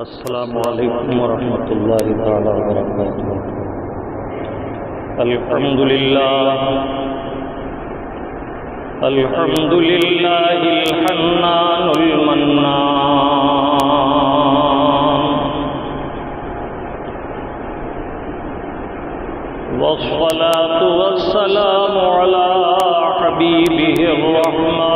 السلام علیکم ورحمۃ اللہ تعالی وبرکاتہ۔ الحمد للہ الحنان المنان، والصلاة والسلام على حبیبہ الرحمن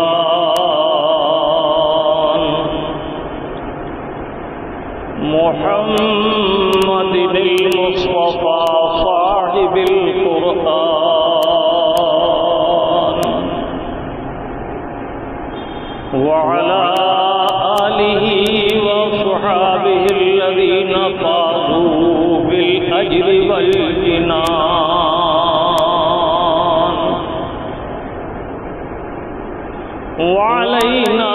محمد المصطفى صاحب القرآن، وعلى آله وصحابه الذين فازوا بالأجر والجنان، وعلينا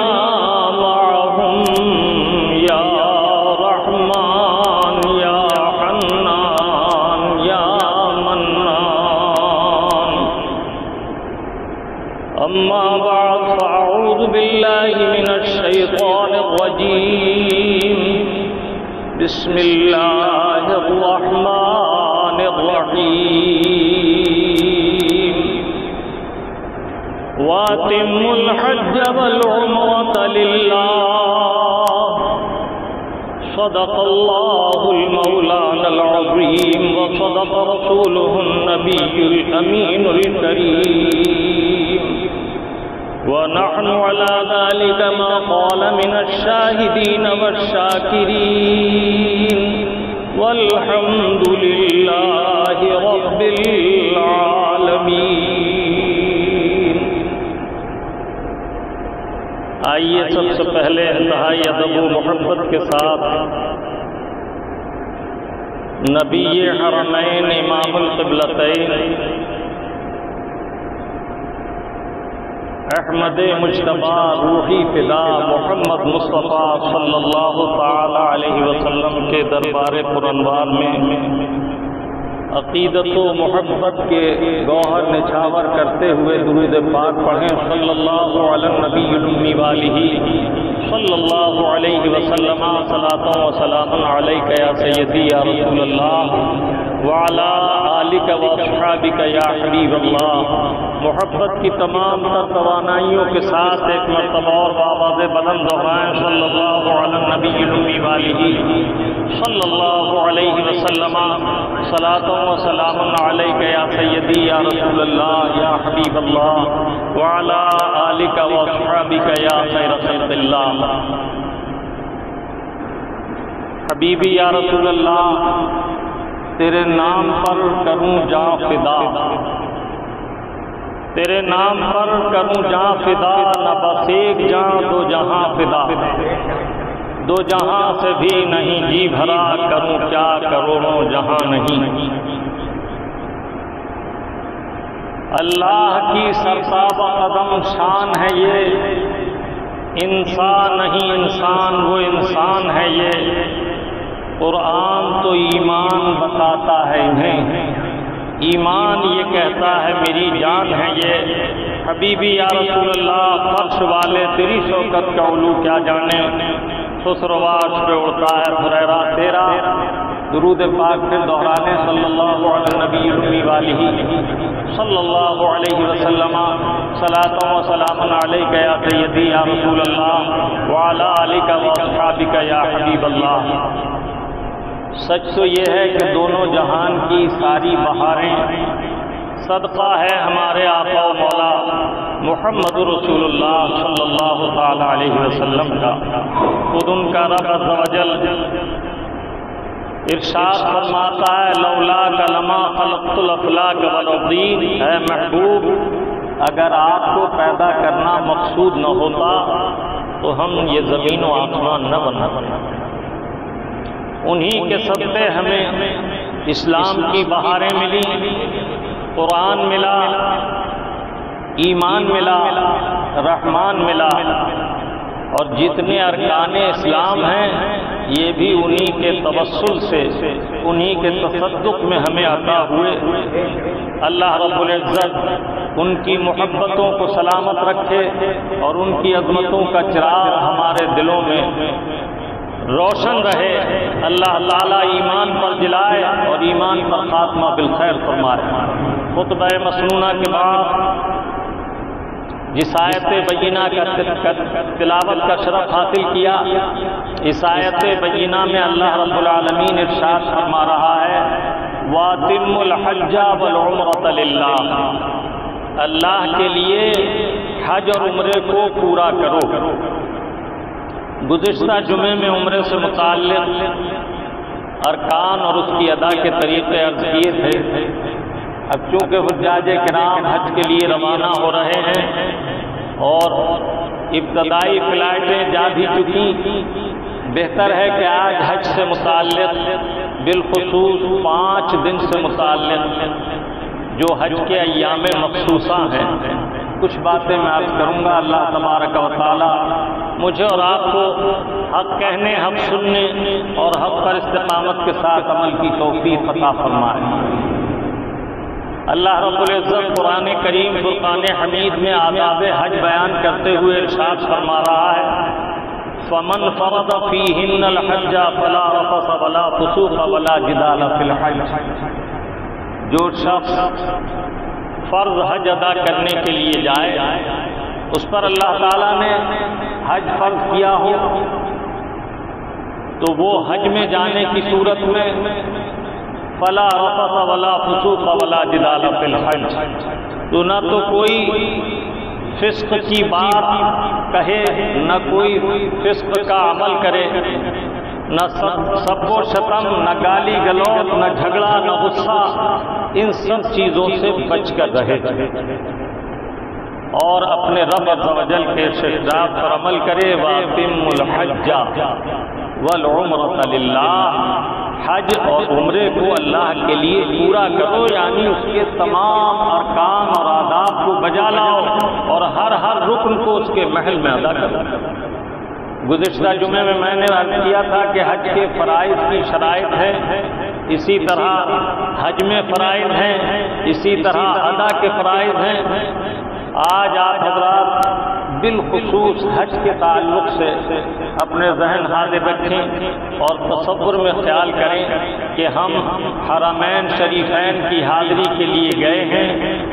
أما بعد، فأعوذ بالله من الشيطان الرجيم. بسم الله الرحمن الرحيم. وأتموا الحج والعمرة لله، صدق الله المولانا العظيم، وصدق رسوله النبي الأمين الكريم، ونحن على ذلك ما قال من الشاهدين والشاكرين، والحمد لله رب العالمين۔ آئیے سب سے پہلے انتہائی ادب و محبت کے ساتھ نبی حرمین امام القبلتین احمد مجتبی روحی فدا محمد مصطفیٰ صلی اللہ تعالی علیہ وسلم کے دربار پرانوار میں عقیدت و محبت کے گوہر نچھاور کرتے ہوئے درود پاک پڑھیں۔ صلی اللہ علی النبی الامی والہ صلی اللہ علیہ وسلم، صلاۃ و سلام علیک یا سیدی یا رسول اللہ، وعلی آلک و اصحابک یا حبیب اللہ۔ محبت کی تمام تر توانائیوں کے ساتھ ایک مرتبہ اور بآواز بلند دہرائیں۔ صلی اللہ علی النبی الامی والہ صلی اللہ علیہ وسلم، صلاۃ و سلام علیک یا سیدی یا رسول اللہ یا حبیب اللہ، وعلی آلک و اصحابک یا خیر خلق اللہ۔ حبیبی یا رسول اللہ، تیرے نام پر کروں جاں فدا، تیرے نام پر کروں جاں فدا، نہ بس ایک جاں دو جہاں فدا، دو جہاں سے بھی نہیں جی بھرا، کروں کیا کروڑوں جہاں نہیں۔ اللہ کی سرتاب قدم شان ہے یہ، انسان نہیں انسان وہ انسان ہے یہ، قرآن تو ایمان بتاتا ہے انہیں، ایمان یہ کہتا ہے میری جان ہے یہ۔ حبیبی یا رسول اللہ، فرش والے تیری شوکت کا علو کیا جانے، خسرواش پہ اڑتا ہے ہریرا تیرا۔ درود پاک پھر دہرانے۔ صلی اللہ علی النبی الامی والہ صلی اللہ علیہ وسلم، صلاۃ و سلام علیک یا سیدی یا رسول اللہ، وعلی آلک و اصحابک یا حبیب اللہ۔ سچ تو یہ ہے کہ دونوں جہان کی ساری بہاریں صدقہ ہے ہمارے آقا و مولا محمد رسول اللہ صلی اللہ تعالی علیہ وسلم کا۔ خود ان کا رب عز و جل ارشاد فرماتا ہے، لولاک لما خلقت الافلاک والارضین، اے محبوب اگر آپ کو پیدا کرنا مقصود نہ ہوتا تو ہم یہ زمین و آسمان نہ بناتے۔ انہی کے صدقے ہمیں اسلام کی بہاریں ملی، قرآن ملا، ایمان ملا، رحمان ملا، اور جتنے ارکان اسلام ہیں یہ بھی انہی کے توسل سے، انہی کے تصدق میں ہمیں عطا ہوئے۔ اللہ رب العزت ان کی محبتوں کو سلامت رکھے اور ان کی عظمتوں کا چراغ ہمارے دلوں میں روشن رہے، اللہ تعالیٰ ایمان پر جلائے اور ایمان پر خاتمہ بالخیر فرمائے۔ خطبہ مسنونہ کے بعد جس آیت بینہ کا تلاوت کا شرف حاصل کیا، اس آیت بینہ میں اللہ رب العالمین ارشاد فرما رہا ہے وَأَتِمُّوا الْحَجَّ وَالْعُمْرَةَ لِلَّهِ، اللہ کے لیے حج اور عمرے کو پورا کرو۔ گزشتہ جمعے میں عمرے سے متعلق ارکان اور اس کی ادا کے طریقے عرض کیے تھے۔ اب چونکہ حجاج کرام حج کے لیے روانہ ہو رہے ہیں اور ابتدائی فلائٹیں جا بھی چکی، بہتر ہے کہ آج حج سے متعلق بالخصوص 5 دن سے متعلق جو حج کے ایام مخصوصہ ہیں کچھ باتیں میں عرض کروں گا۔ اللہ تبارک و تعالی مجھے اور آپ کو حق کہنے، حق سننے اور حق پر استقامت کے ساتھ عمل کی توفیق عطا فرمائے۔ اللہ رب العزت قرآن کریم فرقان حمید میں آداب حج بیان کرتے ہوئے ارشاد فرما رہا ہے فَمَنْ فَرَضَ فِيهِنَّ الْحَجَّ فَلَا رَفَثَ وَلَا فُسُوقَ وَلَا جِدَالَ فِي الْحَجِّ، جو شخص فرض حج ادا کرنے کے لیے جائے، اس پر اللہ تعالیٰ نے حج فرض کیا ہو تو وہ حج میں جانے کی صورت میں فلا رفث ولا فسوق ولا جدال فی الحج، تو نہ تو کوئی فسق کی بات کہے، نہ کوئی فسق کا عمل کرے، نہ سب و شتم، نہ گالی گلوچ، نہ جھگڑا، نہ غصہ، ان سب چیزوں سے بچ کر رہے اور اپنے رب عز و جل کے ارشاد پر عمل کرے وَأَتِمُّوا الْحَجَّ وَالْعُمْرَةَ لِلَّهِ، حج اور عمرے کو اللہ کے لیے پورا کرو، یعنی اس کے تمام ارکان اور آداب کو بجا لاؤ اور ہر رکن کو اس کے محل میں ادا کرو۔ گزشتہ جمعے میں نے عرض کیا تھا کہ حج کے فرائض کی شرائط ہے، اسی طرح حج میں فرائض ہیں، اسی طرح ادا کے فرائض ہیں۔ آج آپ حضرات بالخصوص حج کے تعلق سے اپنے ذہن حاضر رکھیں اور تصور میں خیال کریں کہ ہم حرمین شریفین کی حاضری کے لیے گئے ہیں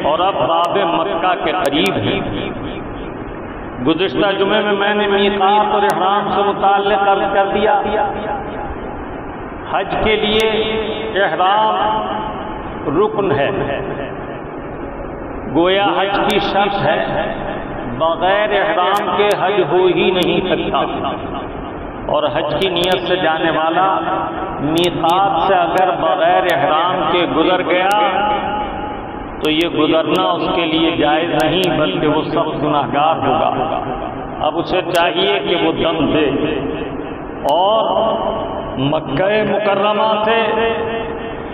اور اب باب مکہ کے قریب ہیں۔ گزشتہ جمعے میں نے میقات اور احرام سے متعلق عرض کر دیا، حج کے لیے احرام رکن ہے، گویا حج کی شرط ہے، بغیر احرام کے حج ہو ہی نہیں سکتا، اور حج کی نیت سے جانے والا میقات سے اگر بغیر احرام کے گزر گیا تو یہ گزرنا اس کے لیے جائز نہیں بلکہ وہ سخت گناہگار ہوگا۔ اب اسے چاہیے کہ وہ دم دے اور مکہ مکرمہ سے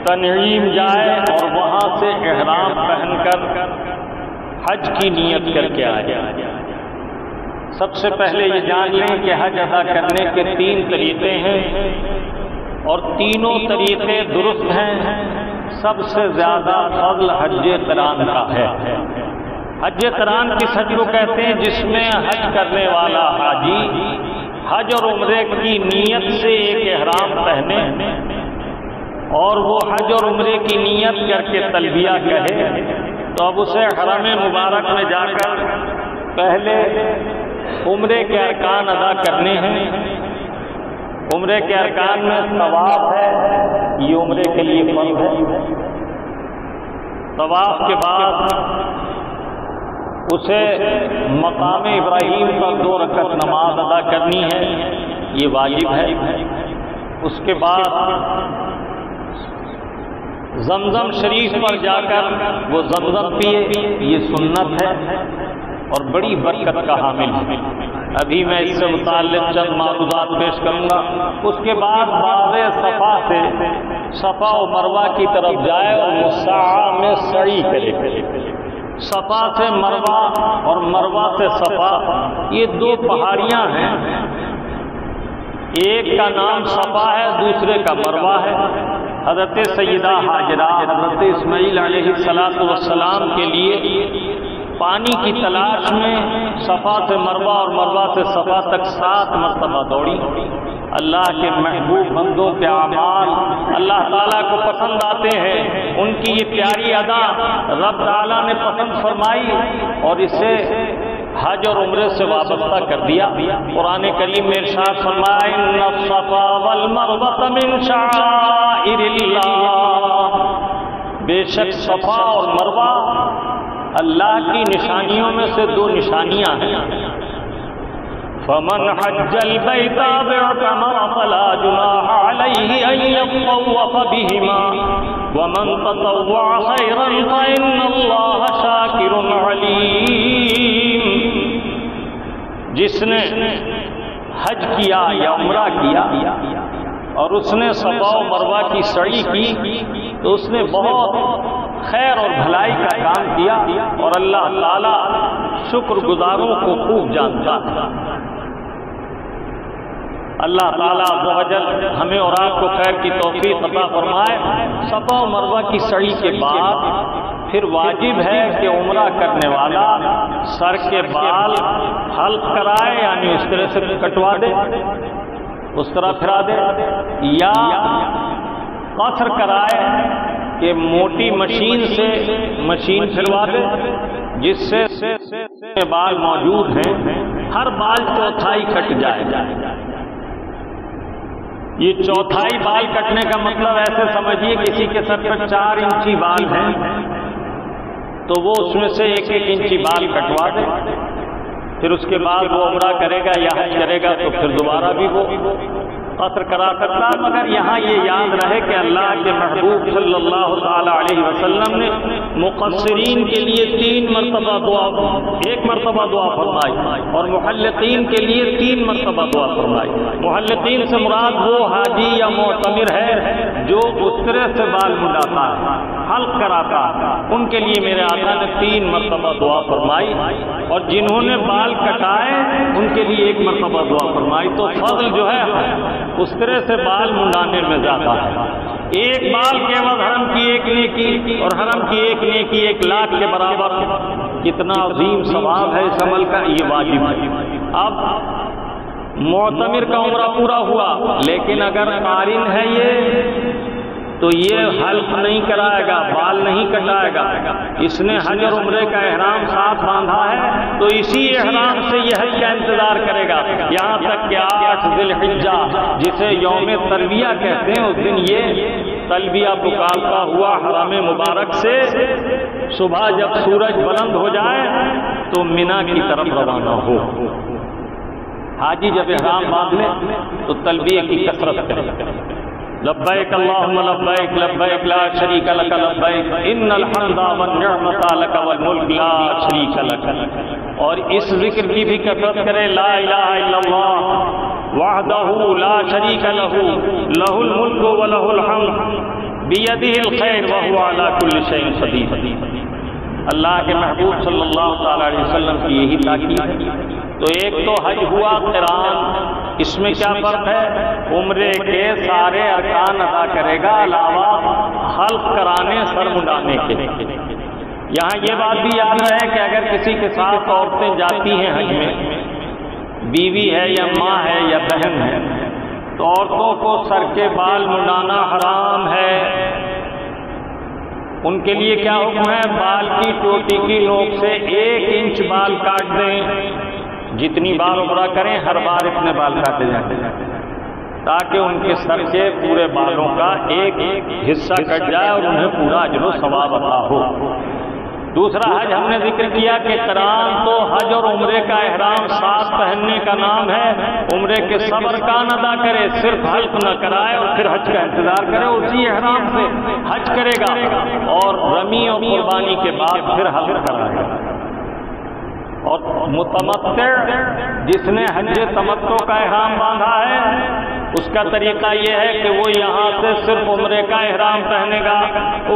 تنعیم جائے اور وہاں سے احرام پہن کر حج کی نیت کر کے آئے۔ سب سے پہلے یہ جان لیں کہ حج ادا کرنے کے 3 طریقے ہیں اور تینوں طریقے درست ہیں۔ سب سے زیادہ فضل حج قران کا ہے۔ حج قران کس حج کو کہتے ہیں؟ جس میں حج کرنے والا حاجی حج اور عمرے کی نیت سے ایک احرام پہنے اور وہ حج اور عمرے کی نیت کر کے تلبیہ کہے، تو اب اسے حرم مبارک میں جا کر پہلے عمرے کے ارکان ادا کرنے ہیں۔ عمرے کے ارکان میں طواف ہے، یہ عمرے کے لیے فرض ہے۔ طواف کے بعد اسے مقام ابراہیم پر 2 رکعت نماز ادا کرنی ہے، یہ واجب ہے۔ اس کے بعد زمزم شریف پر جا کر وہ زمزم پیے، یہ سنت ہے اور بڑی برکت کا حامل ہے۔ ابھی میں اس سے متعلق چند معروضات پیش کروں گا۔ اس کے بعد باغ صفا سے صفا و مروہ کی طرف جائے اور مسعی میں سعی کرے۔ صفا سے مروہ اور مروہ سے صفا، یہ 2 پہاڑیاں ہیں، ایک کا نام صفا ہے، دوسرے کا مروہ ہے۔ حضرت سیدہ حاجرہ حضرت اسماعیل علیہ السلام کے لیے پانی کی تلاش میں صفا سے مروہ اور مروہ سے صفا تک 7 مرتبہ دوڑی اللہ کے محبوب بندوں کے اعمال اللہ تعالیٰ کو پسند آتے ہیں، ان کی یہ پیاری ادا رب تعالیٰ نے پسند فرمائی اور اسے حج اور عمرے سے وابستہ کر دیا۔ قرآن کریم میں ارشاد فرمایا ان الصفا والمروہ من شعائر اللہ، بے شک صفا اور مروہ اللہ کی نشانیوں میں سے دو نشانیاں ہیں۔ فمن حج البيت أو اعتمر فلا جناح عليه أن يطوف بهما ومن تطوع خيرا فإن الله شاكر عليم۔ جس نے حج کیا یا عمرہ کیا اور اس نے صفا و مروہ کی سعی کی تو اس نے بہت خیر اور بھلائی کا کام کیا، اور اللہ تعالی شکر گزاروں کو خوب جانتا ہے۔ اللہ تعالیٰ عز و جل ہمیں اور آپ کو خیر کی توفیق عطا فرمائے۔ صفا و مروہ کی سعی کے بعد پھر واجب ہے کہ عمرہ کرنے والا سر کے بال حلق کرائے، یعنی اس طرح سے کٹوا دے، اس طرح پھرا دے، یا قصر کرائے کہ موٹی مشین سے مشین پھروا دے جس سے بال موجود ہیں ہر بال چوتھائی کٹ جائے۔ یہ چوتھائی بال کٹنے کا مطلب ایسے سمجھیے کسی کے سر پر 4 انچی بال ہیں تو وہ اس میں سے 1-1 انچی بال کٹوا دے، پھر اس کے بعد وہ عمرہ کرے گا یا حج کرے گا تو پھر دوبارہ بھی وہ قصر کرا سکتا۔ مگر یہاں یہ یاد رہے کہ اللہ کے محبوب صلی اللہ تعالی علیہ وسلم نے مقصرین کے لیے 3 مرتبہ دعا، 1 مرتبہ دعا فرمائی، اور محلقین کے لیے 3 مرتبہ دعا فرمائی۔ محلقین سے مراد وہ حاجی یا معتمر ہے جو اس طرح سے بال منڈاتا ہے، حلق کراتا ہے، ان کے لیے میرے آقا نے 3 مرتبہ دعا فرمائی، اور جنہوں نے بال کٹائے ان کے لیے 1 مرتبہ دعا فرمائی۔ تو فضل جو ہے اس طرح سے بال منڈانے میں زیادہ ہے۔ ایک بال کے عوض حرم کی 1 نیکی، اور حرم کی 1 نیکی 1 لاکھ کے برابر، کتنا عظیم ثواب ہے اس عمل کا، یہ واجب ہے۔ اب معتمر کا عمرہ پورا ہوا، لیکن اگر قارن ہے یہ تو یہ حلق نہیں کرائے گا، بال نہیں کٹائے گا، اس نے حج اور عمرے کا احرام ساتھ باندھا ہے تو اسی احرام سے یہ حج کا انتظار کرے گا یہاں تک کہ 8 ذی الحجہ جسے یوم تلبیہ کہتے ہیں، اس دن یہ تلبیہ پکارتا ہوا حرم مبارک سے صبح جب سورج بلند ہو جائے تو مینا کی طرف روانہ ہو۔ حاجی جب احرام باندھ لے تو تلبیہ کی کثرت کرے، لبیک اللہم لبیک لبیک لا شریک لک لبیک ان الحمد والنعمت لک والملک لا شریک لک، اور اس ذکر کی بھی کثرت کرے، لا الہ الا اللہ وحدہ لا شریک لہ لہ الملک ولہ الحمد بیدہ الخیر وہو علی کل شیء قدیر۔ اللہ کے محبوب صلی اللہ تعالی علیہ وسلم کی یہی تاکید ہے۔ تو ایک تو حج ہوا قران، اس میں کیا فرق ہے؟ عمرے کے سارے ارکان ادا کرے گا علاوہ حلق کرانے، سر منڈانے کے۔ یہاں یہ بات بھی یاد رہے کہ اگر کسی کے ساتھ عورتیں جاتی ہیں حج میں، بیوی ہے یا ماں ہے یا بہن ہے، تو عورتوں کو سر کے بال منڈانا حرام ہے۔ ان کے لیے کیا حکم ہے؟ بال کی چوٹی کی نوک سے 1 انچ بال کاٹ دیں، جتنی بار عمرہ کریں ہر بار اتنے بال کاٹے جائیں تاکہ ان کے سر کے پورے بالوں کا ایک حصہ کٹ جائے اور انہیں پورا اجر و ثواب عطا ہو۔ دوسرا حج ہم نے ذکر کیا کہ قران تو حج اور عمرے کا احرام ساتھ پہننے کا نام ہے، عمرے کے سب ارکان ادا کرے، صرف حلق نہ کرائے اور پھر حج کا انتظار کرے، اسی احرام سے حج کرے گا اور رمی اور قربانی کے بعد پھر حلق کرائے گا۔ اور متمتع جس نے حج تمتع کا احرام باندھا ہے اس کا طریقہ یہ ہے کہ وہ یہاں سے صرف عمرے کا احرام پہنے گا،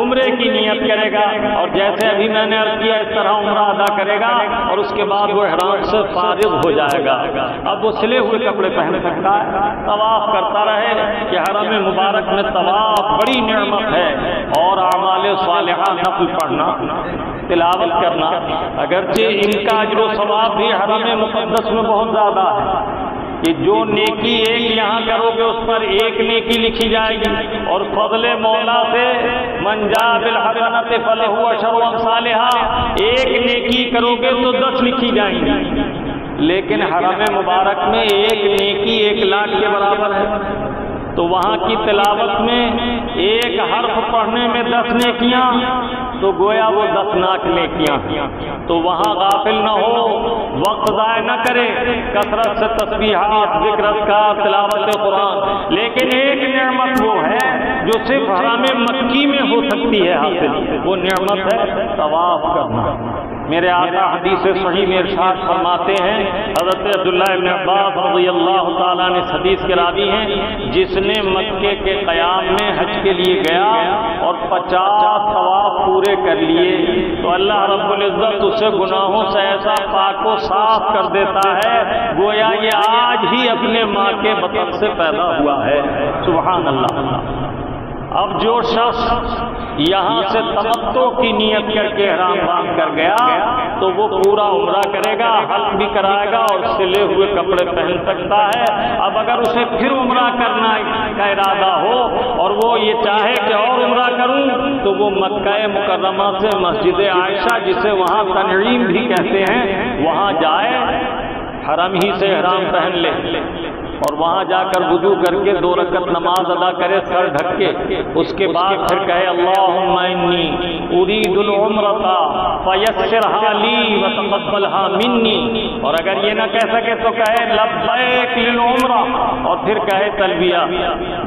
عمرے کی نیت کرے گا، اور جیسے ابھی میں نے عرض کیا اس طرح عمرہ ادا کرے گا اور اس کے بعد وہ احرام سے فارغ ہو جائے گا۔ اب وہ سلے ہوئے کپڑے پہن سکتا ہے، طواف کرتا رہے کہ حرم مبارک میں طواف بڑی نعمت ہے، اور اعمال صالحہ نفل پڑھنا، تلاوت کرنا، اگرچہ ان کا اجر و ثواب بھی حرم مقدس میں بہت زیادہ ہے، کہ جو نیکی ایک یہاں کرو گے اس پر ایک نیکی لکھی جائے گی، اور فضل مولا سے من جاء بالحسنۃ فلہ عشر امثالھا، ایک نیکی کرو گے تو 10 لکھی جائیں گی، لیکن حرم مبارک میں ایک نیکی 1 لاکھ کے برابر ہے۔ تو وہاں کی تلاوت میں ایک حرف پڑھنے میں 10 نیکیاں، تو گویا وہ 10 لاکھ نیکیاں۔ تو وہاں غافل نہ ہو، وقت ضائع نہ کرے، کثرت سے تسبیحات، ذکر اذکار، تلاوت قرآن۔ لیکن ایک نعمت وہ ہے جو صرف حرم مکی میں ہو سکتی ہے حاصل، وہ نعمت ہے طواف کرنا۔ میرے آقا حدیث صحیح میں ارشاد فرماتے ہیں، حضرت عبداللہ ابن عباس رضی اللہ تعالیٰ نے حدیث کے راوی ہیں، جس نے مکے کے قیام میں حج کے لیے گیا اور 50 طواف پورے کر لیے تو اللہ رب العزت اسے گناہوں سے ایسا پاک و صاف کر دیتا ہے گویا یہ آج ہی اپنے ماں کے بطن سے پیدا ہوا ہے۔ سبحان اللہ۔ اب جو شخص یہاں سے تمتع کی نیت کر کے احرام باندھ کر گیا تو وہ پورا عمرہ کرے گا، حلق بھی کرائے گا اور سلے ہوئے کپڑے پہن سکتا ہے۔ اب اگر اسے پھر عمرہ کرنا کا ارادہ ہو اور وہ یہ چاہے کہ اور عمرہ کروں تو وہ مکہ مکرمہ سے مسجد عائشہ، جسے وہاں تنعیم بھی کہتے ہیں، وہاں جائے، حرم ہی سے احرام پہن لے اور وہاں جا کر وضو کر کے 2 رکعت نماز ادا کرے سر ڈھک کے، اس کے بعد پھر کہے اللہم انی ارید العمرۃ فیسرھا لی وتقبلھا منی، اور اگر یہ نہ کہہ سکے تو کہے لبیک للعمرہ اور پھر کہے تلبیہ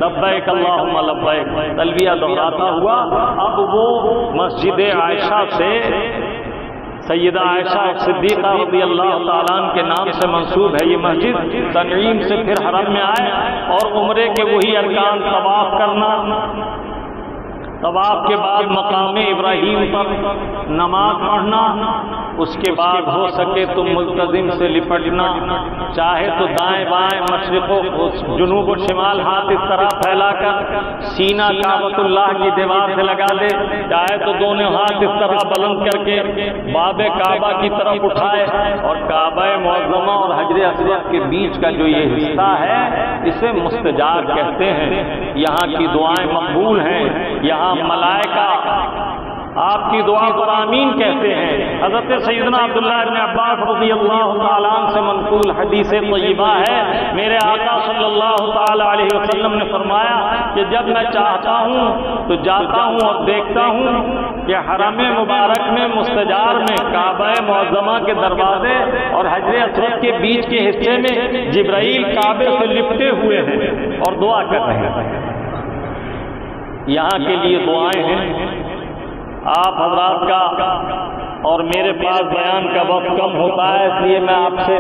لبیک اللہم لبیک، تلبیہ دہراتا ہوا۔ اب وہ مسجد عائشہ سے سیدہ عائشہ صدیقہ رضی اللہ تعالیٰ عنہ کے نام سے منسوب ہے یہ مسجد، تنعیم سے پھر حرم میں آئے اور عمرے کے وہی ارکان، طواف کرنا، طواف کے بعد مقام ابراہیم پر نماز پڑھنا، اس کے بعد ہو سکے تو ملتزم سے لپٹنا، چاہے تو دائیں بائیں مشرق و جنوب و شمال ہاتھ اس طرح پھیلا کر سینہ کعبۃ اللہ کی دیوار سے لگا دے، چاہے تو دونوں ہاتھ اس طرح بلند کر کے باب کعبہ کی طرف اٹھائے اور کعبہ معظمہ اور حجر اسود کے بیچ کا جو یہ حصہ ہے اسے مستجاب کہتے ہیں۔ یہاں کی دعائیں مقبول ہیں، یہاں ملائکہ آپ کی دعا پر آمین کہتے ہیں۔ حضرت سیدنا عبداللہ ابن عباس رضی اللہ تعالیٰ عنہ سے منقول حدیث طیبہ ہے، میرے آقا صلی اللہ تعالیٰ علیہ وسلم نے فرمایا کہ جب میں چاہتا ہوں تو جاتا ہوں اور دیکھتا ہوں کہ حرم مبارک میں مستجار میں کعبہ معظمہ کے دروازے اور حجر اسود کے بیچ کے حصے میں جبرائیل کعبے سے لپٹے ہوئے ہیں اور دعا کر رہے ہیں۔ یہاں کے لیے دعائیں ہیں۔ آپ حضرات کا اور میرے پاس بیان کا وقت کم ہوتا ہے، اس لیے میں آپ سے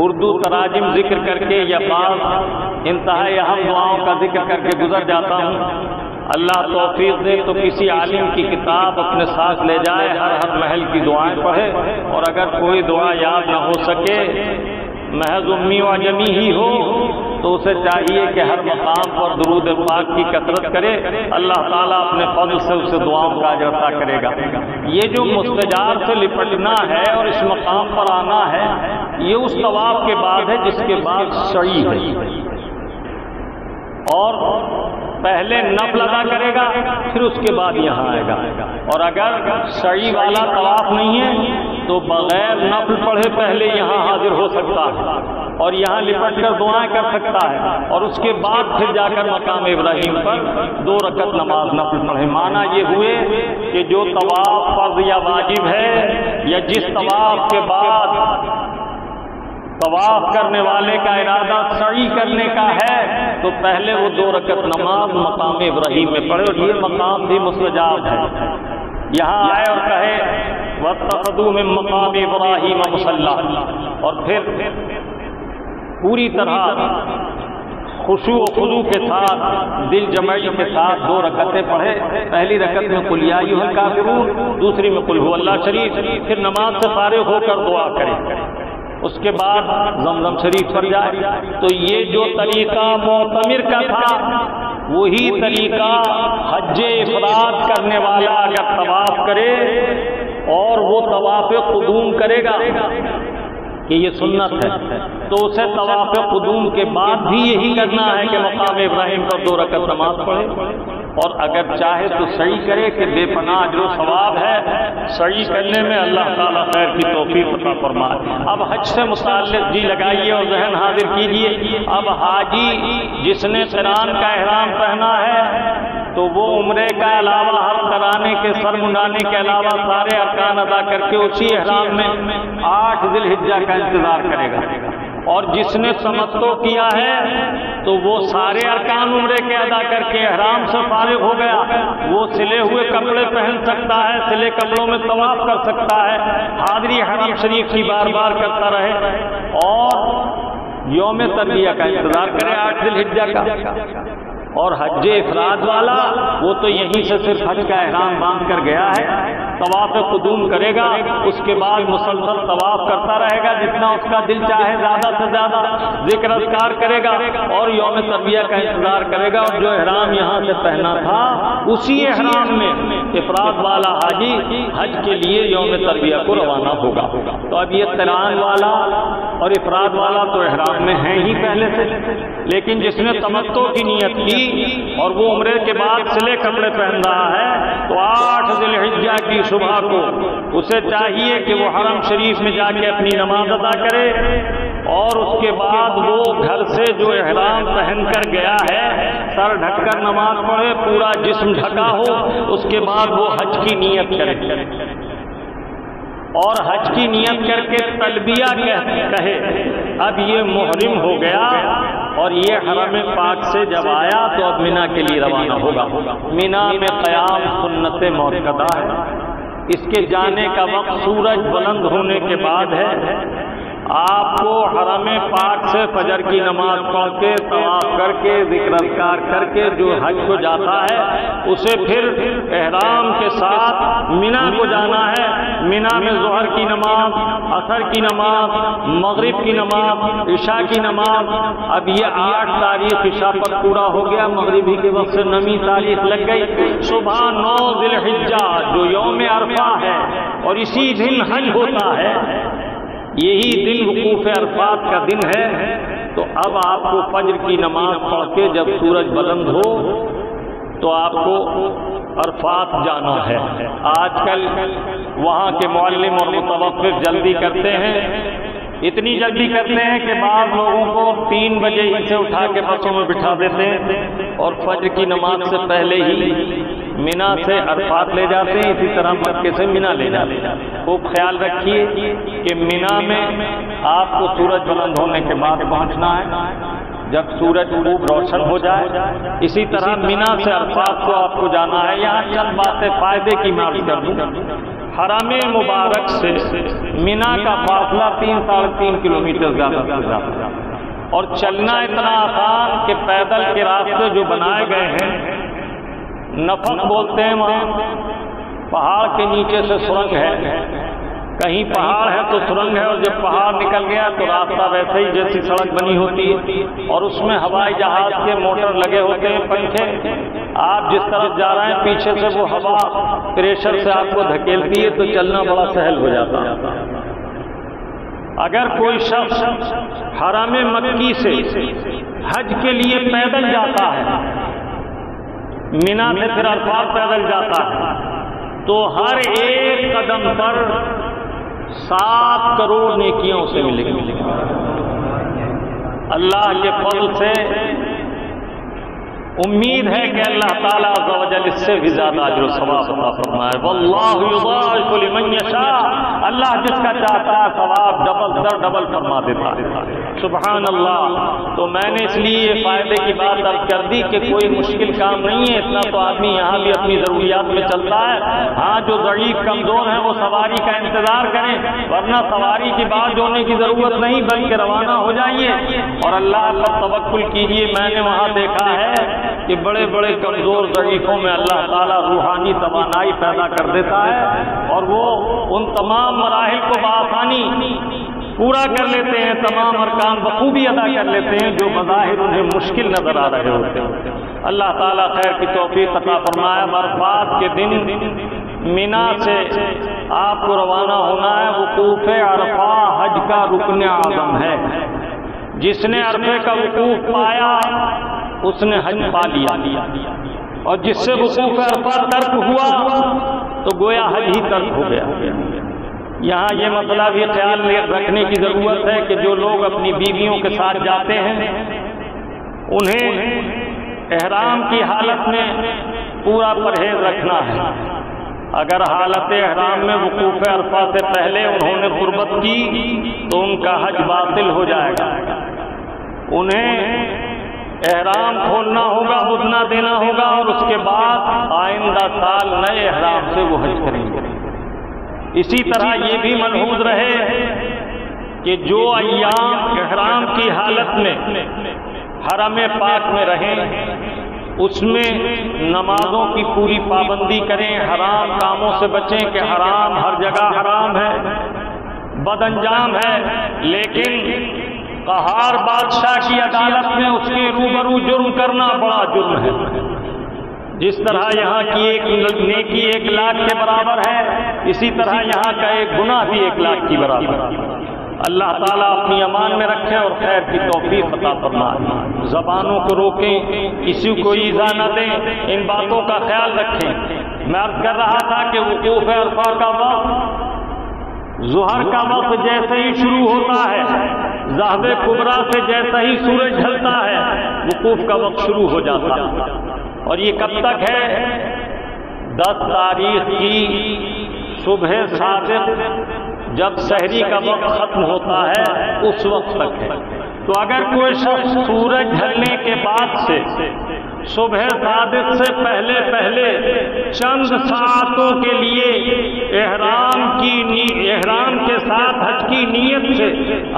اردو تراجم ذکر کر کے یا بعض انتہائی اہم دعاؤں کا ذکر کر کے گزر جاتا ہوں۔ اللہ توفیق دے تو کسی عالم کی کتاب اپنے ساتھ لے جائے، ہر محل کی دعائیں پڑھے، اور اگر کوئی دعا یاد نہ ہو سکے، محض امی و عجمی ہی ہو، تو اسے چاہیے کہ ہر مقام پر درود پاک کی کثرت کرے، اللہ تعالیٰ اپنے فضل سے اسے دعاؤں کا اجر عطا کرے گا۔ یہ جو مستجار سے لپٹنا ہے اور اس مقام پر آنا ہے، یہ اس طواف کے بعد ہے جس کے بعد سعی ہے، اور پہلے نفل ادا کرے گا پھر اس کے بعد یہاں آئے گا، اور اگر سعی والا طواف نہیں ہے تو بغیر نفل پڑھے پہلے یہاں حاضر ہو سکتا ہے اور یہاں لپٹ کر دعائیں کر سکتا ہے، اور اس کے بعد پھر جا کر مقام ابراہیم پر 2 رکعت نماز نفل پڑھے۔ معنی یہ ہوئے کہ جو طواف فرض یا واجب ہے، یا جس طواف کے بعد طواف کرنے والے کا ارادہ سعی کرنے کا ہے تو پہلے وہ 2 رکعت نماز مقام ابراہیم میں پڑھے، اور یہ مقام بھی مستجاب ہے۔ یہاں آئے اور کہے وَاتَّخَذُوا مِن مَّقَامِ إِبْرَاهِيمَ مُصَلًّى، اور پھر پوری طرح خشوع و خضوع کے ساتھ، دل جمعی کے ساتھ 2 رکعتیں پڑھے۔ پہلی رکعت میں قل یا ایھا الکافرون، دوسری میں قل ھو اللہ شریف، پھر نماز سے فارغ ہو کر دعا کرے، اس کے بعد زمزم شریف پر جائے۔ تو یہ جو طریقہ معتمر کا تھا وہی طریقہ حج افراد کرنے والا اگر طواف کرے اور وہ طواف قدوم کرے گا کہ یہ سنت ہے، تو اسے طواف قدوم کے بعد بھی یہی کرنا ہے کہ مقام ابراہیم پر 2 رکعت نماز پڑھے، اور اگر چاہے تو سعی کرے کہ بے پناہ اجر و ثواب ہے، سعی کرنے میں اللہ تعالیٰ خیر کی توفیق عطا فرمائے۔ اب حج سے متعلق جی لگائیے اور ذہن حاضر کیجیے، اب حاجی جس نے قران کا احرام پہنا ہے تو وہ عمرے کا علاوہ حج کرانے کے، سر منڈانے کے علاوہ سارے ارکان ادا کر کے اسی احرام میں 8 ذی الحجہ کا انتظار کرے گا، اور جس نے تمتع کیا ہے تو وہ سارے ارکان عمرے کے ادا کر کے احرام سے فارغ ہو گیا، وہ سلے ہوئے کپڑے پہن سکتا ہے، سلے کپڑوں میں طواف کر سکتا ہے، حاضری حرم شریف کی بار بار کرتا رہے، اور یوم ترویہ کا انتظار کرے 8 ذی الحجہ کا۔ اور حج افراد والا وہ تو یہیں سے صرف حج کا احرام باندھ کر گیا ہے، طواف قدوم کرے گا، اس کے بعد مسلسل طواف کرتا رہے گا، جتنا اس کا دل چاہے زیادہ سے زیادہ ذکر اذکار کرے گا، اور یوم ترویہ کا انتظار کرے گا، اور جو احرام یہاں سے پہنا تھا اسی احرام میں افراد والا حاجی حج کے لیے یوم ترویہ کو روانہ ہوگا۔ تو اب یہ قران والا اور افراد والا تو احرام میں ہیں ہی پہلے سے، لیکن جس نے تمتع کی نیت کی اور وہ عمرے کے بعد سلے کپڑے پہن رہا ہے تو 8 ذی الحجہ کی صبح کو اسے چاہیے کہ وہ حرم شریف میں جا کے اپنی نماز ادا کرے، اور اس کے بعد وہ گھر سے جو احرام پہن کر گیا ہے سر ڈھک کر نماز پڑھے، پورا جسم ڈھکا ہو، اس کے بعد وہ حج کی نیت کرے، اور حج کی نیت کر کے تلبیہ کہے۔ اب یہ محرم ہو گیا اور یہ حرم پاک سے جب آیا تو اب مینا کے لیے روانہ ہوگا۔ مینا میں قیام سنت موقدہ ہے، اس کے جانے کا وقت سورج بلند ہونے کے بعد ہے۔ آپ کو حرم پاک سے فجر کی نماز پڑھ کے طواف کر کے ذکر اذکار کر کے جو حج کو جاتا ہے اسے پھر احرام کے ساتھ مینا کو جانا ہے۔ مینا میں ظہر کی نماز، عصر کی نماز، مغرب کی نماز، عشاء کی نماز، اب یہ 8 تاریخ عشاء پر پورا ہو گیا، مغربی کے وقت سے 9ویں تاریخ لگ گئی، صبح 9 ذی الحجہ جو یوم عرفہ ہے اور اسی دن حج ہوتا ہے، یہی دن وقوف عرفات کا دن ہے۔ تو اب آپ کو فجر کی نماز پڑھ کے جب سورج بلند ہو تو آپ کو عرفات جانا ہے۔ آج کل وہاں کے معلم اور متوقف جلدی کرتے ہیں، اتنی جلدی کرتے ہیں کہ بعض لوگوں کو 3 بجے ہی سے اٹھا کے بسوں میں بٹھا دیتے ہیں اور فجر کی نماز سے پہلے ہی مینا سے عرفات لے جاتے ہیں، اسی طرح مکے سے مینا لے جاتے ہیں۔ خوب خیال رکھیے کہ مینا میں آپ کو سورج بلند ہونے کے بعد پہنچنا ہے، جب سورج خوب روشن ہو جائے۔ اسی طرح مینا سے عرفات کو آپ کو جانا ہے۔ یہاں چند باتیں فائدے کی معلوم کر دوں۔ حرم مبارک سے مینا کا فاصلہ 3-3.5 کلومیٹر زیادہ سے زیادہ، اور چلنا اتنا آسان کہ پیدل کے راستے جو بنائے گئے ہیں، نفق بولتے ہیں، وہاں پہاڑ کے نیچے سے سرنگ ہے، کہیں پہاڑ ہے تو سرنگ ہے، اور جب پہاڑ نکل گیا تو راستہ ویسے ہی جیسی سڑک بنی ہوتی ہے، اور اس میں ہوائی جہاز کے موٹر لگے ہوتے ہیں، پنکھے، آپ جس طرف جا رہے ہیں پیچھے سے وہ ہوا پریشر سے آپ کو دھکیلتی ہے تو چلنا بڑا سہل ہو جاتا ہے۔ اگر کوئی شخص حرم مکی سے حج کے لیے پیدل جاتا ہے، مینا سے پھر عرفات پیدل جاتا ہے، تو ہر ایک قدم پر 7 کروڑ نیکیوں سے ملے گی۔ اللہ کے فضل سے امید ہے کہ اللہ تعالیٰ عز و جل اس سے بھی زیادہ اجر و ثواب عطا فرمائے۔ واللہ یضاعف لمن یشاء، اللہ جس کا چاہتا ہے ثواب ڈبل در ڈبل فرما دیتا ہے۔ سبحان اللہ۔ تو میں نے اس لیے یہ فائدے کی بات درج کر دی کہ کوئی مشکل کام نہیں ہے، اتنا تو آدمی یہاں بھی اپنی ضروریات میں چلتا ہے۔ ہاں جو ضعیف کمزور ہیں وہ سواری کا انتظار کریں، ورنہ سواری کی بات ہونے کی ضرورت نہیں، بلکہ روانہ ہو جائیے اور اللہ پر توکل کیجیے۔ میں نے وہاں دیکھا ہے کہ بڑے بڑے کمزور ضعیفوں میں اللہ تعالیٰ روحانی توانائی پیدا کر دیتا ہے، اور وہ ان تمام مراحل کو بآسانی پورا کر لیتے ہیں، تمام ارکان بخوبی ادا کر لیتے ہیں جو بظاہر انہیں مشکل نظر آ رہے ہوتے ہیں۔ اللہ تعالیٰ خیر کی توفیق عطا فرمائے۔ عرفات کے دن مینا سے آپ کو روانہ ہونا ہے۔ وقوف عرفہ حج کا رکن اعظم ہے۔ جس نے عرفے کا وقوف پایا اس نے حج پا لیا، اور جس سے وقوف عرفہ ترک ہوا تو گویا حج ہی ترک ہو گیا۔ یہاں یہ مسئلہ بھی خیال رکھنے کی ضرورت ہے کہ جو لوگ اپنی بیویوں کے ساتھ جاتے ہیں انہیں احرام کی حالت میں پورا پرہیز رکھنا ہے۔ اگر حالت احرام میں وقوف عرفہ سے پہلے انہوں نے قربت کی تو ان کا حج باطل ہو جائے گا۔ انہیں احرام کھولنا ہوگا، بدنہ دینا ہوگا، اور اس کے بعد آئندہ سال نئے احرام سے وہ حج کریں گے۔ اسی طرح یہ بھی ملحوظ رہے کہ جو ایام احرام کی حالت میں حرم پاک میں رہیں اس میں نمازوں کی پوری پابندی کریں، حرام کاموں سے بچیں کہ حرام ہر جگہ حرام ہے، بد انجام ہے، لیکن قہار بادشاہ کی عدالت میں اس کے روبرو جرم کرنا بڑا جرم ہے۔ جس طرح یہاں کی ایک نیکی 1,00,000 کے برابر ہے، اسی طرح یہاں کا ایک گناہ بھی 1,00,000 کی برابر ہے۔ اللہ تعالیٰ اپنی امان میں رکھے اور خیر کی توفیق عطا فرمائے۔ زبانوں کو روکیں، کسی کو ایذا نہ دیں، ان باتوں کا خیال رکھیں۔ میں عرض کر رہا تھا کہ وقوف عرفہ کا وقت ظہر کا وقت جیسے ہی شروع ہوتا ہے، ذہب کبریٰ سے جیسے ہی سورج ڈھلتا ہے وقوف کا وقت شروع ہو جاتا ہے۔ اور یہ کب تک ہے؟ 10 تاریخ کی صبح صادق جب سحری کا وقت ختم ہوتا ہے اس وقت تک ہے۔ تو اگر کوئی شخص سورج ڈھلنے کے بعد سے صبح صادق سے پہلے چند ساعتوں کے لیے احرام کے ساتھ حج کی نیت سے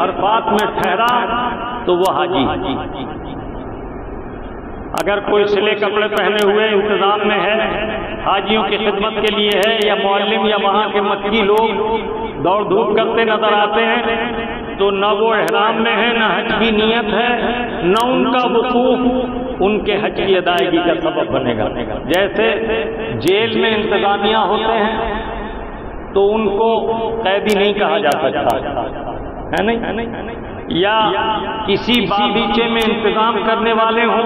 عرفات میں ٹھہرا تو وہ حاجی۔ اگر کوئی سلے کپڑے پہنے ہوئے انتظام میں ہے، حاجیوں کی خدمت کے لیے ہے، یا معلم یا وہاں کے مکی لوگ دوڑ دھوپ کرتے نظر آتے ہیں تو نہ وہ احرام میں ہے، نہ حج کی نیت ہے، نہ ان کا وقوف ان کے حج کی ادائیگی کا سبب بنے گا۔ جیسے جیل میں انتظامیہ ہوتے ہیں تو ان کو قیدی نہیں کہا جا سکتا ہے، نہیں، یا کسی باغیچے میں انتظام کرنے والے ہوں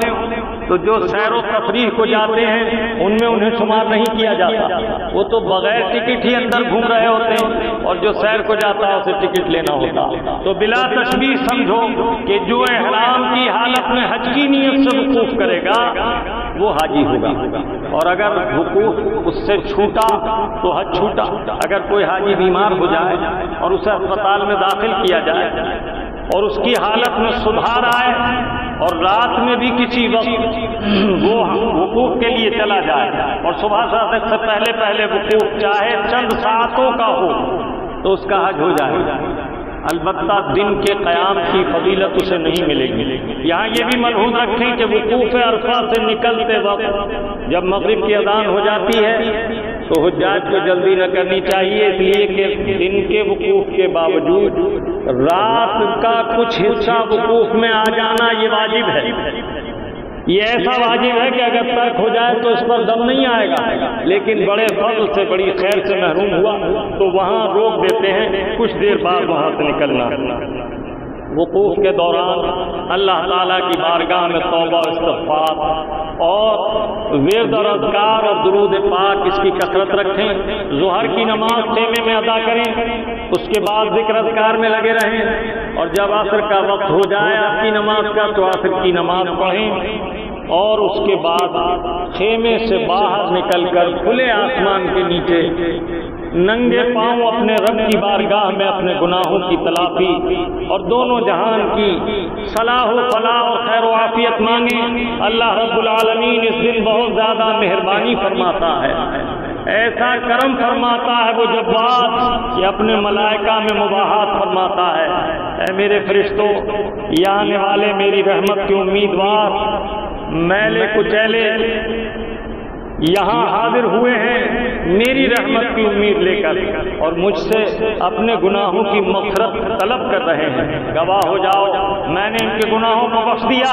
تو جو سیر و تفریح کو جاتے ہیں ان میں انہیں شمار نہیں کیا جاتا، وہ تو بغیر ٹکٹ ہی اندر گھوم رہے ہوتے ہیں، اور جو سیر کو جاتا ہے اسے ٹکٹ لینا ہوتا۔ تو بلا تشبیہ سمجھو کہ جو احرام کی حالت میں حج کی نیت سے وقوف کرے گا وہ حاجی ہوگا، اور اگر وقوف اس سے چھوٹا تو حج چھوٹا۔ اگر کوئی حاجی بیمار ہو جائے اور اسے اسپتال میں داخل کیا جائے اور اس کی حالت میں سدھار آئے اور رات میں بھی کسی وقت وہ وقوف کے لیے چلا جائے اور صبح صادق سے پہلے وقوف چاہے چند ساعتوں کا ہو تو اس کا حج ہو جائے، البتہ دن کے قیام کی فضیلت اسے نہیں ملے گی۔ یہاں یہ بھی ملحوظ رکھیں کہ وقوف عرفہ سے نکلتے وقت جب مغرب کی اذان ہو جاتی ہے تو حجاج کو جلدی نہ کرنی چاہیے، اس لیے کہ دن کے وقوف کے باوجود رات کا کچھ حصہ وقوف میں آ جانا یہ واجب ہے۔ یہ ایسا واجب ہے کہ اگر ترک ہو جائے تو اس پر دم نہیں آئے گا، لیکن بڑے فضل سے بڑی خیر سے محروم ہوا تو وہاں روک دیتے ہیں کچھ دیر بعد وہاں سے نکلنا۔ وقوف کے دوران اللہ تعالیٰ کی بارگاہ میں توبہ و استغفار اور ورد اور اذکار اور درود پاک اس کی کثرت رکھیں۔ ظہر کی نماز خیمے میں ادا کریں، اس کے بعد ذکر اذکار میں لگے رہیں، اور جب عصر کا وقت ہو جائے آپ کی نماز کا تو عصر کی نماز پڑھیں، اور اس کے بعد خیمے سے باہر نکل کر کھلے آسمان کے نیچے ننگے پاؤں اپنے رب کی بارگاہ میں اپنے گناہوں کی تلافی اور دونوں جہان کی صلاح و فلاح اور خیر و عافیت مانگیں۔ اللہ رب العالمین اس دن بہت زیادہ مہربانی فرماتا ہے، ایسا کرم فرماتا ہے وہ جبار کہ اپنے ملائکہ میں مباحات فرماتا ہے، اے میرے فرشتوں، یہ آنے والے میری رحمت کے امیدوار میلے کچیلے یہاں حاضر ہوئے ہیں میری رحمت کی امید لے کر اور مجھ سے اپنے گناہوں کی مغفرت طلب کر رہے ہیں۔ گواہ ہو جاؤ میں نے ان کے گناہوں کو بخش دیا،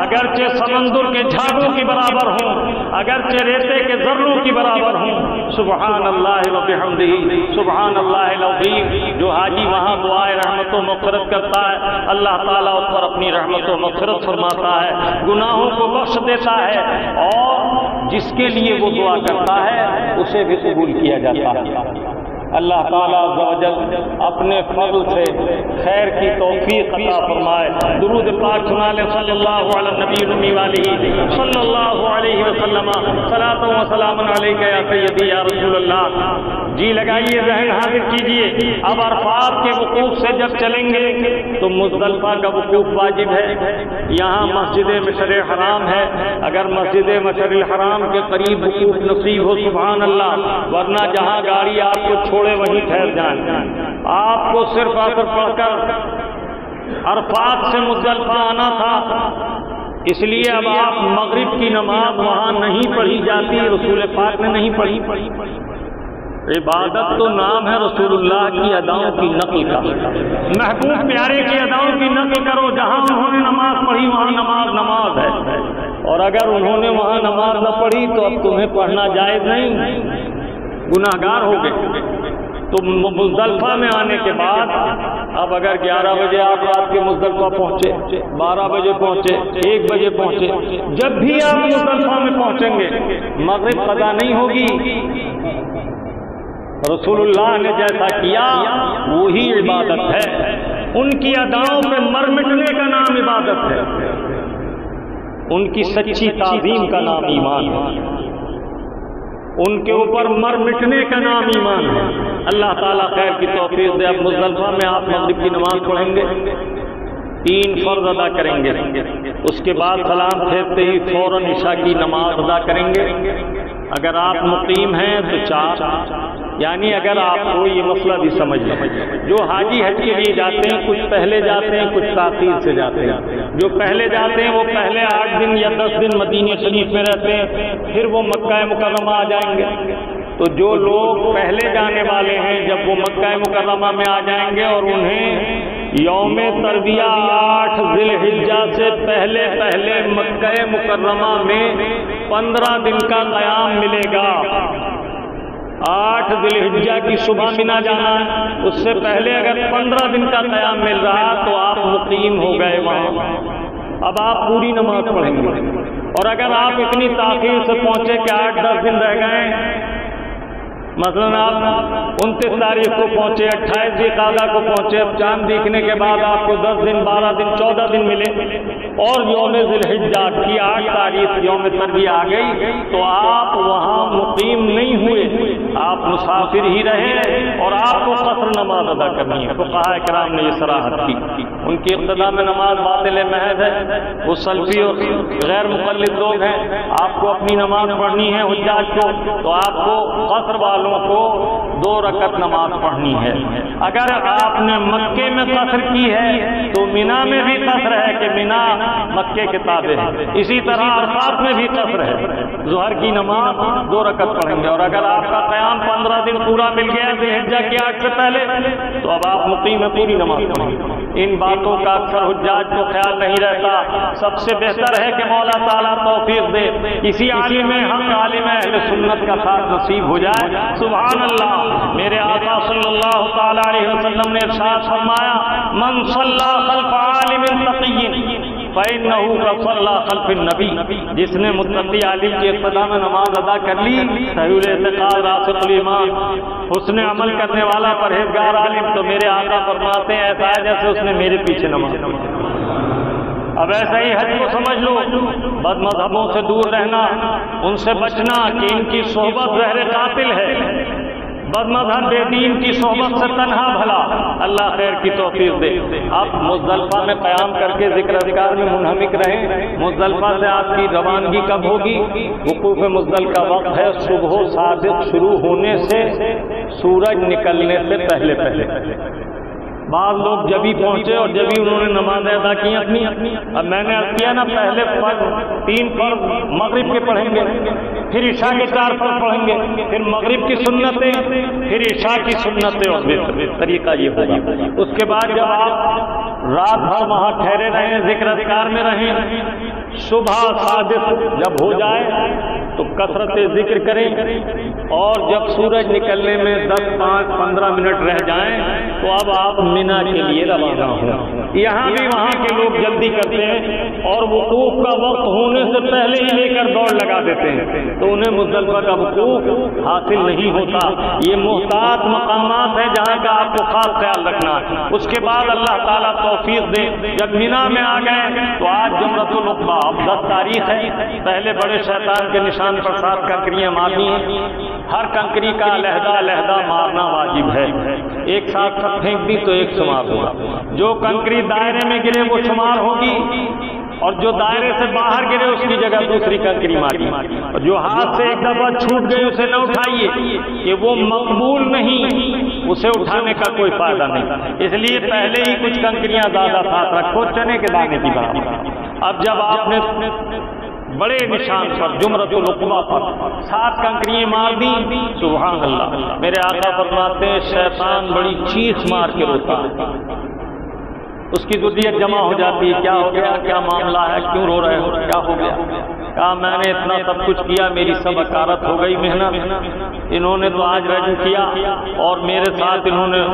اگرچہ سمندر کے جھاگوں کی برابر ہوں، اگرچہ ریتے کے ذروں کی برابر ہوں۔ سبحان اللہ و بحمدہ، سبحان اللہ العظیم۔ جو حاجی وہاں دعائے رحمت و مغفرت کرتا ہے اللہ تعالیٰ اس پر اپنی رحمت و مغفرت فرماتا ہے، گناہوں کو بخش دیتا ہے، اور جس کے لیے وہ دعا کرتا ہے اسے بھی قبول کیا جاتا ہے۔ اللہ تعالیٰ عز و جل اپنے فضل سے خیر کی توفیق عطا فرمائے۔ درود پاک سنا لیں صلی اللہ علی نبی الامی والہ صلی اللہ علیہ وسلم، صلاۃ و سلام علیک یا سیدی یا رسول اللہ۔ جی لگائیے، ذہن حاضر کیجئے، اب عرفات کے وقوف سے جب چلیں گے تو مزدلفہ کا وقوف واجب ہے۔ یہاں مسجد مشعر حرام ہے، اگر مسجد مشعر الحرام کے قریب وقوف نصیب ہو سبحان اللہ، ورنہ جہاں گاڑی آپ کو چھوڑے وہیں ٹھہر جائیں۔ آپ کو صرف اثر پڑھ کر عرفات سے مزدلفہ آنا تھا، اس لیے اب آپ مغرب کی نماز وہاں نہیں پڑھی جاتی، رسول پاک نے نہیں پڑھی۔ عبادت تو نام ہے رسول اللہ کی اداؤں کی نقل کا، محبوب پیارے کی اداؤں کی نقل کرو۔ جہاں انہوں نے نماز پڑھی وہاں نماز ہے، اور اگر انہوں نے وہاں نماز نہ پڑھی تو اب تمہیں پڑھنا جائز نہیں، گناہگار ہو گئے۔ تو مزدلفہ میں آنے کے بعد اب اگر 11 بجے آپ رات کے مزدلفہ پہنچے، 12 بجے پہنچے، 1 بجے پہنچے، جب بھی آپ مزدلفہ میں پہنچیں گے مغرب قضا نہیں ہوگی۔ رسول اللہ نے جیسا کیا وہی عبادت ہے، ان کی اداؤں پہ مر مٹنے کا نام عبادت ہے، ان کی سچی تعظیم کا نام ایمان ہے، ان کے اوپر مر مٹنے کا نام ایمان ہے۔ اللہ تعالیٰ خیر کی توفیق دے۔ اب مزدلفہ میں آپ مغرب کی نماز پڑھیں گے، 3 فرض ادا کریں گے، اس کے بعد سلام پھیرتے ہی فوراً عشاء کی نماز ادا کریں گے۔ اگر آپ مقیم ہیں تو 4، یعنی اگر آپ کو یہ مسئلہ بھی سمجھ لیں، جو حاجی حج کے لیے جاتے ہیں کچھ پہلے جاتے ہیں کچھ تاخیر سے جاتے ہیں، جو پہلے جاتے ہیں وہ پہلے 8 دن یا 10 دن مدینہ شریف میں رہتے ہیں، پھر وہ مکہ مکرمہ آ جائیں گے۔ تو جو لوگ پہلے جانے والے ہیں جب وہ مکہ مکرمہ میں آ جائیں گے اور انہیں یوم ترویہ 8 ذی الحجہ سے پہلے مکہ مکرمہ میں 15 دن کا قیام ملے گا۔ 8 ذی الحجہ کی صبح منا جانا ہے، اس سے پہلے اگر 15 دن کا قیام مل رہا تو آپ مقیم ہو گئے وہاں۔ اب آپ پوری نماز پڑھیں گے، اور اگر آپ اتنی تاخیر سے پہنچے کہ 8-10 دن رہ گئے، مثلاً آپ 29 تاریخ کو پہنچے، 28 ذی القعدہ کو پہنچے، اب چاند دیکھنے کے بعد آپ کو 10 دن 12 دن 14 دن ملے، اور یوم ذی الحجہ کی 8 تاریخ یوم ترویہ آ گئی، تو آپ وہاں مقیم نہیں ہوئے، آپ مسافر ہی رہے، اور آپ کو قصر نماز ادا کرنی ہے۔ فقہاء کرام نے یہ صراحت کی، ان کی ابتدا میں نماز باطل محض ہے، وہ سلفی اور غیر مقلد لوگ ہیں، آپ کو اپنی نماز پڑھنی ہے حجاج کو، تو آپ کو قصر والوں کو 2 رکعت نماز پڑھنی ہے۔ اگر آپ نے مکے میں قصر کی ہے تو مینا میں بھی قصر ہے کہ مینا مکے کے تابع ہے، اسی طرح عرفات میں بھی قصر ہے، ظہر کی نماز 2 رکعت پڑھیں گے۔ اور اگر آپ کا قیام 15 دن پورا مل گیا ذی الحجہ کی 8 سے پہلے تو اب آپ مقیم میں پوری نماز پڑھیں گے۔ ان باتوں کا اکثر حجاج کو خیال نہیں رہتا۔ سب سے بہتر ہے کہ مولا تعالیٰ توفیق دے کسی عالم حق عالم اہل سنت کا ساتھ نصیب ہو جائے۔ سبحان اللہ، میرے آقا صلی اللہ تعالی علیہ وسلم نے ارشاد فرمایا، من صلی خلف عالم تقی فإنہ کصلی خلف النبی، جس نے متقی عالم کی ابتدا میں نماز ادا کر لی، صحیح الاعتقاد راسخ الایمان، حسن عمل کرنے والا پرہیزگار عالم، تو میرے آقا فرماتے ہیں ایسا ہے جیسے اس نے میرے پیچھے نماز پڑھی۔ اب ایسا ہی حج کو سمجھ لو، بد مذہبوں سے دور رہنا، ان سے بچنا کہ ان کی صحبت زہر قاتل ہے، بد مذہب بے دین کی صحبت سے تنہا بھلا۔ اللہ خیر کی توفیق دے۔ آپ مزدلفہ میں قیام کر کے ذکر اذکار میں منہمک رہیں۔ مزدلفہ سے آپ کی روانگی کب ہوگی؟ وقوف مزدلفہ کا وقت ہے صبح صادق شروع ہونے سے سورج نکلنے سے پہلے۔ بعض لوگ جبھی پہنچے اور جبھی انہوں نے نماز ادا کی اپنی. اب میں نے عرض کیا نا پہلے 3 فرض مغرب کے پڑھیں گے، پھر عشاء کے 4 فرض پڑھیں گے، پھر مغرب کی سنتیں، پھر عشاء کی سنتیں اور وتر. طریقہ یہ ہوگا. اس کے بعد جب آپ رات بھر وہاں ٹھہرے رہیں، ذکر اذکار میں رہیں، صبح صادق جب ہو جائے تو کثرت ذکر کریں، اور جب سورج نکلنے میں 10، 5، 15 منٹ رہ جائیں تو اب آپ مینا کے لیے روانہ ہوں. یہاں بھی وہاں کے لوگ جلدی کرتے ہیں اور وقوف کا وقت ہونے سے پہلے ہی لے کر دوڑ لگا دیتے ہیں، تو انہیں مزدلفہ کا وقوف حاصل نہیں ہوتا. یہ محتاط مقامات ہیں جہاں کا آپ کو خاص خیال رکھنا ہے. اس کے بعد اللہ تعالیٰ توفیق دے جب مینا میں آ گئے تو آج جمرۃ العقبہ 10 تاریخ ہے. پہلے بڑے شیطان کے نشان پر 7 کنکریاں مارنی ہیں. ہر کنکری کا علیحدہ علیحدہ مارنا واجب ہے. ایک ساتھ سب پھینک دی تو ایک شمار ہوگا. جو کنکری دائرے میں گرے وہ شمار ہوگی، اور جو دائرے سے باہر گرے اس کی جگہ دوسری کنکری ماری. اور جو ہاتھ سے ایک دفعہ چھوٹ گئی اسے نہ اٹھائیے، کہ وہ مقبول نہیں، اسے اٹھانے کا کوئی فائدہ نہیں. اس لیے پہلے ہی کچھ کنکریاں زیادہ ساتھ رکھو، چنے کے دانے کی برابر. اب جب آپ نے بڑے نشان پر جمرۃ العقبہ پر 7 کنکریاں مار دی، سبحان اللہ. میرے آقا فرماتے ہیں شیطان بڑی چیخ مار کے روتا ہے. اس کی ذریت جمع ہو جاتی ہے، کیا ہو گیا، کیا معاملہ ہے، کیوں رو رہے ہو، کیا ہو گیا؟ کہا میں نے اتنا سب کچھ کیا، میری سب اکارت ہو گئی محنت. انہوں نے تو آج رجوع کیا اور میرے ساتھ انہوں نے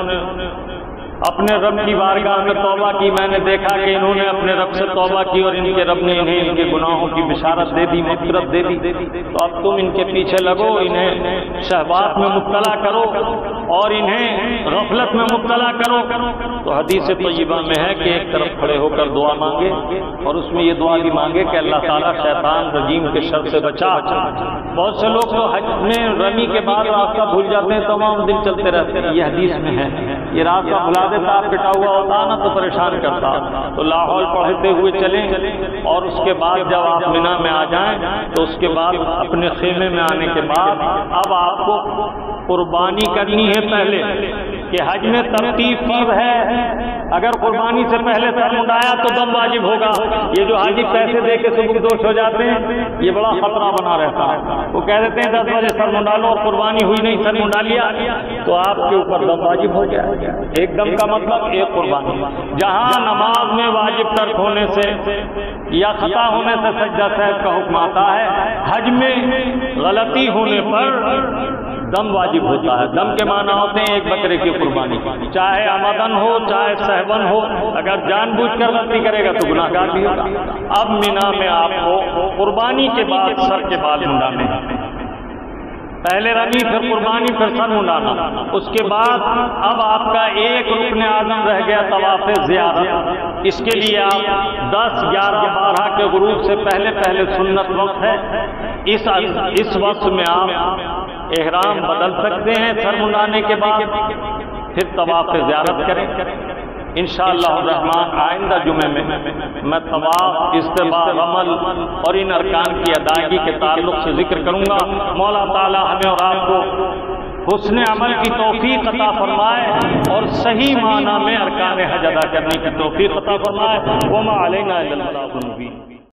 اپنے رب کی بارگاہ میں توبہ کی. میں نے دیکھا کہ انہوں نے اپنے رب سے توبہ کی اور ان کے رب نے انہیں ان کے گناہوں کی بشارت دے دی، مغفرت دے دی. تو اب تم ان کے پیچھے لگو، انہیں شہوات میں مبتلا کرو اور انہیں غفلت میں مبتلا کرو. تو حدیث طیبہ میں ہے کہ ایک طرف کھڑے ہو کر دعا مانگے اور اس میں یہ دعا بھی مانگے کہ اللہ تعالیٰ شیطان رجیم کے شر سے بچا. بہت سے لوگ تو حج میں رمی کے بعد راستہ بھول جاتے ہیں، تمام دن چلتے رہتے ہیں. یہ حدیث میں ہے. یہ راستہ بھلا دیتا، پٹا ہوا ہوتا نا تو پریشان کرتا. تو لاہور پڑھتے ہوئے چلیں اور اس کے بعد جب آپ مینا میں آ جائیں تو اس کے بعد اپنے خیمے میں آنے کے بعد اب آپ کو قربانی کرنی ہے پہلے، کہ حج میں ترتیب فرض ہے. اگر قربانی سے پہلے سر منڈایا تو دم واجب ہوگا. یہ جو حاجی پیسے دے کے صبح دوش ہو جاتے ہیں یہ بڑا خطرہ بنا رہتا ہے. وہ کہہ دیتے ہیں 10 بجے سر منڈا لو اور قربانی ہوئی نہیں، سر منڈا لیا تو آپ کے اوپر دم واجب ہو گیا. ایک دم کا مطلب ایک قربانی. جہاں نماز میں واجب ترک ہونے سے یا خطا ہونے سے سجدہ سہو کا حکم آتا ہے، حج میں غلطی ہونے پر دم واجب ہوتا ہے. دم کے معنی ہوتے ہیں ایک بکرے کی قربانی، چاہے آمدن ہو چاہے سہون ہو. اگر جان بوجھ کر غلطی کرے گا تو گناہ گار بھی ہوگا. اب مینا میں آپ کو قربانی کے بعد سر کے بال منڈانے ہیں. پہلے رمی، پھر قربانی، پھر سر منڈانا. اس کے بعد اب آپ کا ایک رکن اعظم رہ گیا طواف زیارت. اس کے لیے آپ 10، 11، 12 کے غروب سے پہلے سنت وقت ہے. اس وقت میں آپ احرام بدل سکتے ہیں سر منڈانے کے بعد، پھر طواف زیارت کریں. انشاءاللہ الرحمن آئندہ جمعے میں طواف، استباء، رمل اور ان ارکان کی ادائیگی کے تعلق سے ذکر کروں گا. مولا تعالی ہمیں اور آپ کو حسن عمل کی توفیق عطا فرمائے اور صحیح معنی میں ارکان حج ادا کرنے کی توفیق عطا فرمائے. وما علینا الا البلاغ المبین.